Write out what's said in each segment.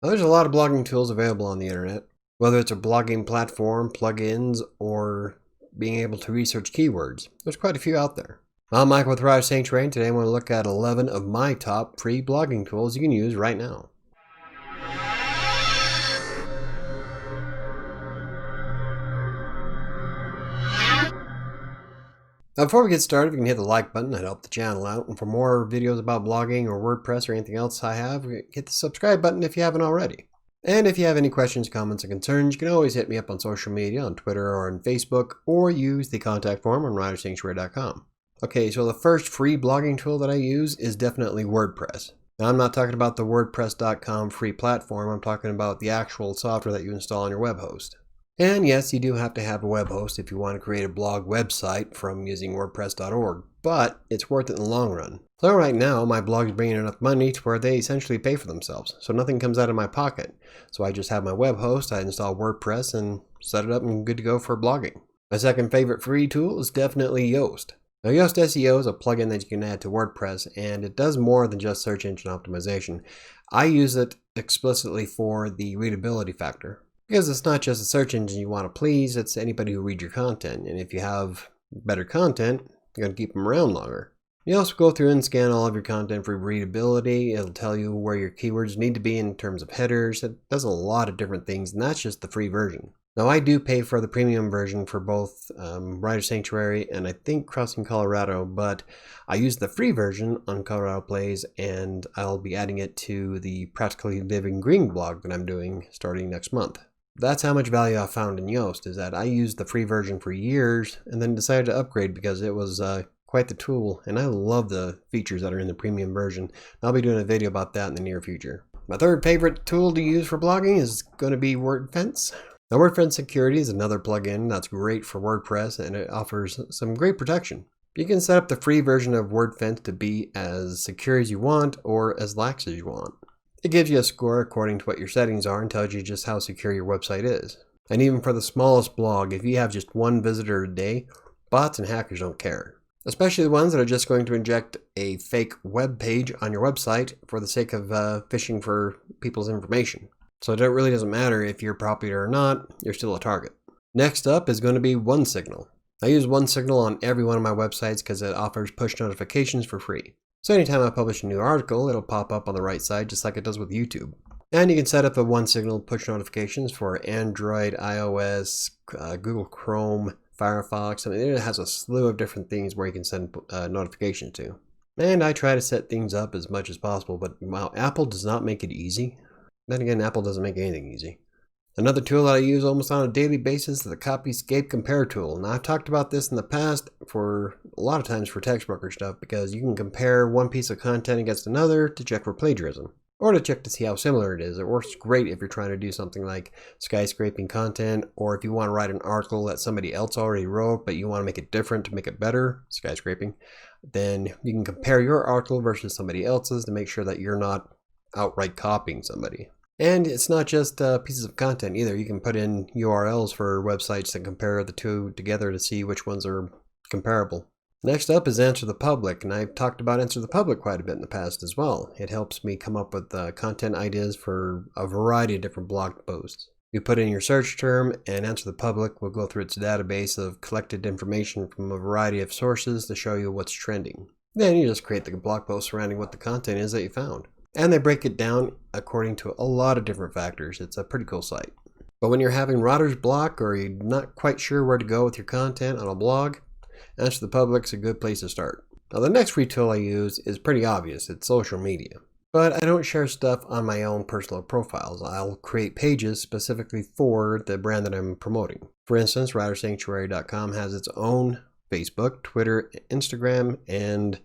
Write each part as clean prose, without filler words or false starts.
Now, there's a lot of blogging tools available on the internet, whether it's a blogging platform, plugins, or being able to research keywords. There's quite a few out there. I'm Michael with WriterSanctuary, and today I want to look at 11 of my top free blogging tools you can use right now. Now, before we get started, you can hit the like button. That'll help the channel out. And for more videos about blogging or WordPress or anything else I have, hit the subscribe button if you haven't already. And if you have any questions, comments, or concerns, you can always hit me up on social media, on Twitter or on Facebook, or use the contact form on WriterSanctuary.com. Okay, so the first free blogging tool that I use is definitely WordPress. Now, I'm not talking about the WordPress.com free platform. I'm talking about the actual software that you install on your web host. And yes, you do have to have a web host if you want to create a blog website from using WordPress.org, but it's worth it in the long run. So right now, my blog is bringing enough money to where they essentially pay for themselves, so nothing comes out of my pocket. So I just have my web host, I install WordPress, and set it up and good to go for blogging. My second favorite free tool is definitely Yoast. Now, Yoast SEO is a plugin that you can add to WordPress, and it does more than just search engine optimization. I use it explicitly for the readability factor. Because it's not just a search engine you want to please, it's anybody who reads your content. And if you have better content, you're going to keep them around longer. You also go through and scan all of your content for readability. It'll tell you where your keywords need to be in terms of headers. It does a lot of different things, and that's just the free version. Now, I do pay for the premium version for both WriterSanctuary and I think Crossing Colorado, but I use the free version on Colorado Plays, and I'll be adding it to the Practically Living Green blog that I'm doing starting next month. That's how much value I found in Yoast, is that I used the free version for years and then decided to upgrade because it was quite the tool, and I love the features that are in the premium version. I'll be doing a video about that in the near future. My third favorite tool to use for blogging is going to be WordFence. Now, WordFence Security is another plugin that's great for WordPress, and it offers some great protection. You can set up the free version of WordFence to be as secure as you want or as lax as you want. It gives you a score according to what your settings are and tells you just how secure your website is. And even for the smallest blog, if you have just one visitor a day, bots and hackers don't care. Especially the ones that are just going to inject a fake web page on your website for the sake of phishing for people's information. So it really doesn't matter if you're popular or not, you're still a target. Next up is going to be OneSignal. I use OneSignal on every one of my websites because it offers push notifications for free. So anytime I publish a new article, it'll pop up on the right side just like it does with YouTube. And you can set up the OneSignal push notifications for Android, iOS, Google Chrome, Firefox. I mean, it has a slew of different things where you can send notifications to. And I try to set things up as much as possible, but while Apple does not make it easy, then again, Apple doesn't make anything easy. Another tool that I use almost on a daily basis is the Copyscape Compare Tool. Now, I've talked about this in the past for a lot of times for text broker stuff because you can compare one piece of content against another to check for plagiarism or to check to see how similar it is. It works great if you're trying to do something like skyscraping content, or if you want to write an article that somebody else already wrote but you want to make it different to make it better, skyscraping, then you can compare your article versus somebody else's to make sure that you're not outright copying somebody. And it's not just pieces of content either. You can put in URLs for websites and compare the two together to see which ones are comparable. Next up is Answer the Public, and I've talked about Answer the Public quite a bit in the past as well. It helps me come up with content ideas for a variety of different blog posts. You put in your search term, and Answer the Public will go through its database of collected information from a variety of sources to show you what's trending. Then you just create the blog post surrounding what the content is that you found. And they break it down according to a lot of different factors. It's a pretty cool site. But when you're having writer's block or you're not quite sure where to go with your content on a blog, Answer the Public's a good place to start. Now, the next free tool I use is pretty obvious. It's social media. But I don't share stuff on my own personal profiles. I'll create pages specifically for the brand that I'm promoting. For instance, WriterSanctuary.com has its own Facebook, Twitter, Instagram, and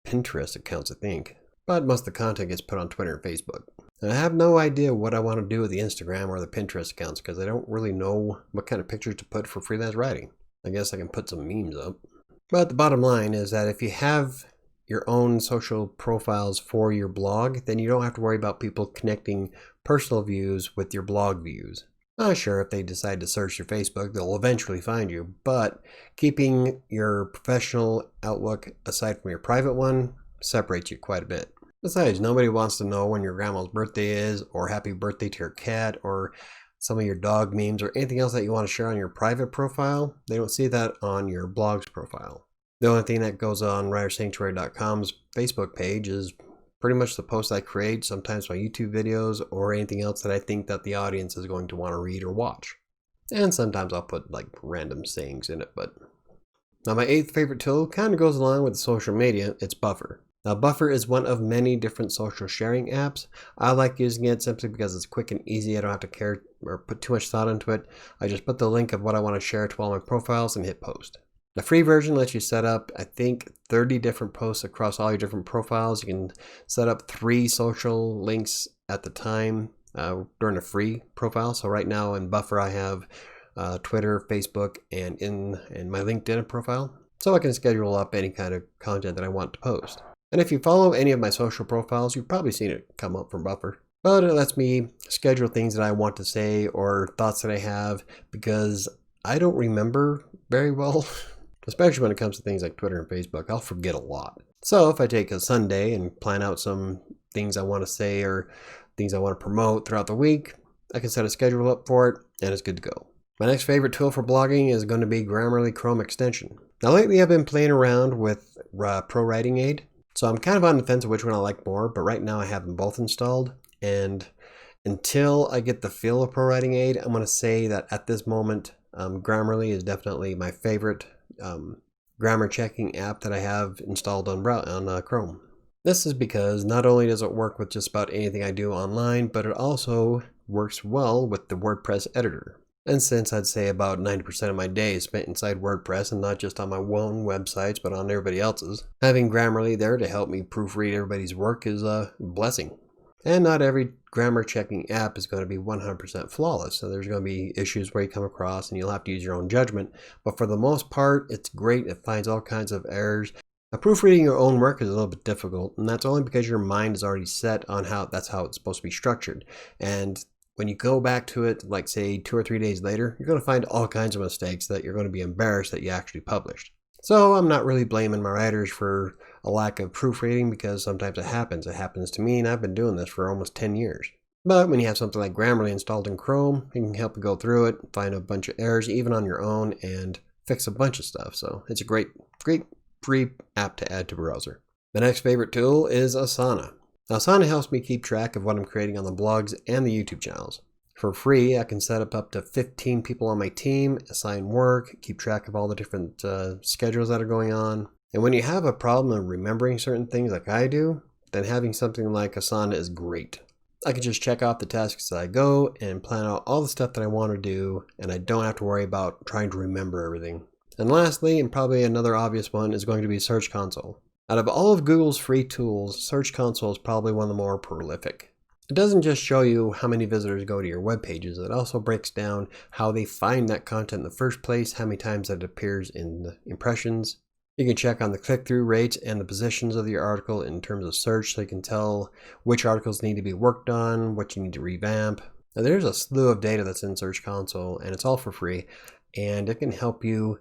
Pinterest accounts, I think. But most of the content gets put on Twitter and Facebook. And I have no idea what I want to do with the Instagram or the Pinterest accounts because I don't really know what kind of pictures to put for freelance writing. I guess I can put some memes up. But the bottom line is that if you have your own social profiles for your blog, then you don't have to worry about people connecting personal views with your blog views. Sure, if they decide to search your Facebook, they'll eventually find you, but keeping your professional outlook aside from your private one separates you quite a bit. Besides, nobody wants to know when your grandma's birthday is, or happy birthday to your cat, or some of your dog memes, or anything else that you want to share on your private profile. They don't see that on your blog's profile. The only thing that goes on WriterSanctuary.com's Facebook page is pretty much the posts I create, sometimes my YouTube videos, or anything else that I think that the audience is going to want to read or watch. And sometimes I'll put like random sayings in it, but... Now my 8th favorite tool kind of goes along with social media. It's Buffer. Now Buffer is one of many different social sharing apps. I like using it simply because it's quick and easy. I don't have to care or put too much thought into it. I just put the link of what I want to share to all my profiles and hit post. The free version lets you set up, I think, 30 different posts across all your different profiles. You can set up 3 social links at the time during a free profile. So right now in Buffer I have Twitter, Facebook, and in my LinkedIn profile. So I can schedule up any kind of content that I want to post. And if you follow any of my social profiles, you've probably seen it come up from Buffer. But it lets me schedule things that I want to say or thoughts that I have, because I don't remember very well, especially when it comes to things like Twitter and Facebook. I'll forget a lot. So if I take a Sunday and plan out some things I want to say or things I want to promote throughout the week, I can set a schedule up for it and it's good to go. My next favorite tool for blogging is going to be Grammarly Chrome extension. Now lately I've been playing around with Pro Writing Aid. So I'm kind of on the fence of which one I like more, but right now I have them both installed. And until I get the feel of Pro Writing Aid, I'm going to say that at this moment, Grammarly is definitely my favorite grammar checking app that I have installed on Chrome. This is because not only does it work with just about anything I do online, but it also works well with the WordPress editor. And since I'd say about 90% of my day is spent inside WordPress and not just on my own websites, but on everybody else's, having Grammarly there to help me proofread everybody's work is a blessing. And not every grammar checking app is going to be 100% flawless. So there's going to be issues where you come across and you'll have to use your own judgment. But for the most part, it's great. It finds all kinds of errors. Now, proofreading your own work is a little bit difficult, and that's only because your mind is already set on that's how it's supposed to be structured. And when you go back to it, like say 2 or 3 days later, you're going to find all kinds of mistakes that you're going to be embarrassed that you actually published. So I'm not really blaming my writers for a lack of proofreading, because sometimes it happens. It happens to me, and I've been doing this for almost 10 years. But when you have something like Grammarly installed in Chrome, it can help you go through it, find a bunch of errors even on your own, and fix a bunch of stuff. So it's a great free app to add to browser. The next favorite tool is Asana. Now, Asana helps me keep track of what I'm creating on the blogs and the YouTube channels. For free, I can set up to 15 people on my team, assign work, keep track of all the different schedules that are going on. And when you have a problem of remembering certain things like I do, then having something like Asana is great. I can just check off the tasks as I go and plan out all the stuff that I want to do, and I don't have to worry about trying to remember everything. And lastly, and probably another obvious one, is going to be Search Console. Out of all of Google's free tools, Search Console is probably one of the more prolific. It doesn't just show you how many visitors go to your web pages, it also breaks down how they find that content in the first place, how many times it appears in the impressions. You can check on the click-through rates and the positions of your article in terms of search, so you can tell which articles need to be worked on, what you need to revamp. Now, there's a slew of data that's in Search Console, and it's all for free, and it can help you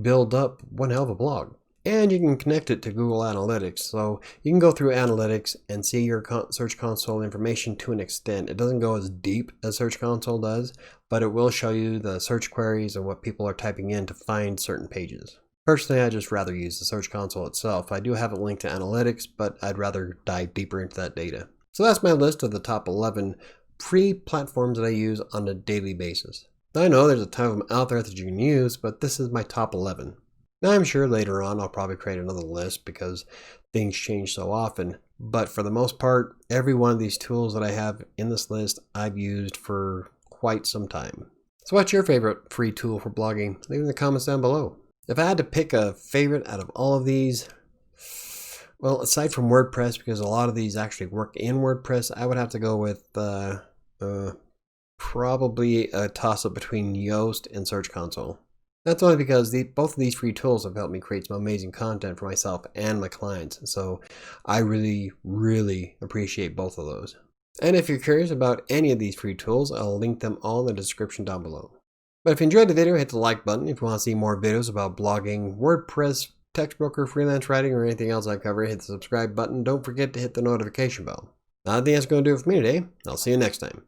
build up one hell of a blog. And you can connect it to Google Analytics, so you can go through Analytics and see your Search Console information to an extent. It doesn't go as deep as Search Console does, but it will show you the search queries and what people are typing in to find certain pages. Personally, I just rather use the Search Console itself. I do have it linked to Analytics, but I'd rather dive deeper into that data. So that's my list of the top 11 free platforms that I use on a daily basis. Now, I know there's a ton of them out there that you can use, but this is my top 11. Now, I'm sure later on I'll probably create another list because things change so often. But for the most part, every one of these tools that I have in this list, I've used for quite some time. So what's your favorite free tool for blogging? Leave it in the comments down below. If I had to pick a favorite out of all of these, well, aside from WordPress, because a lot of these actually work in WordPress, I would have to go with probably a toss-up between Yoast and Search Console. That's only because both of these free tools have helped me create some amazing content for myself and my clients. So I really, really appreciate both of those. And if you're curious about any of these free tools, I'll link them all in the description down below. But if you enjoyed the video, hit the like button. If you want to see more videos about blogging, WordPress, textbook or freelance writing or anything else I cover, hit the subscribe button. Don't forget to hit the notification bell. I think that's going to do it for me today. I'll see you next time.